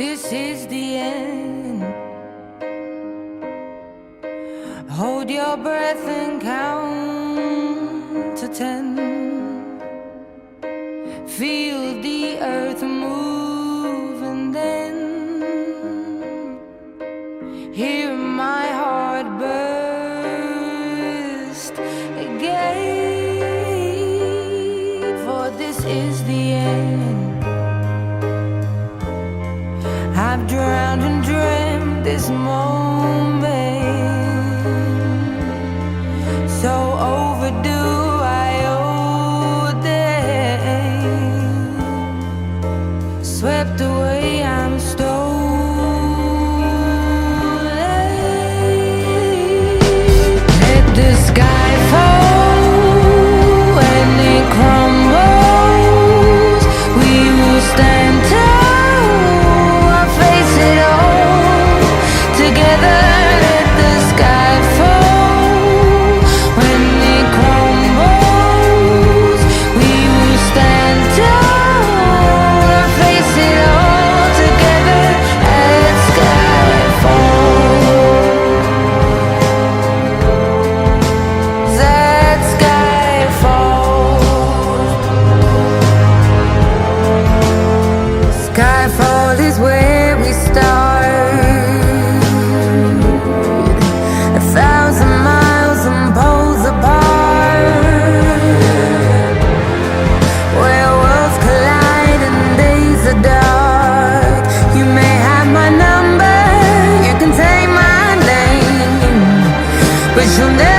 this is the end. Hold your breath and count to 10. Feel the earth move and then hear my heart burst again. For this is the end. I've drowned and dreamt this moment, so overdue. I owe them. Swept away, I'm stolen. Let the sky fall when it crumbles. We will stand tall, I'll face it all together. Let the sky fall when it crumbles. We will stand tall, I'll face it all together. Let sky fall. That sky falls. Skyfall is where we start. 1,000 miles and poles apart, where worlds collide and days are dark. You may have my number, you can take my name, but you'll never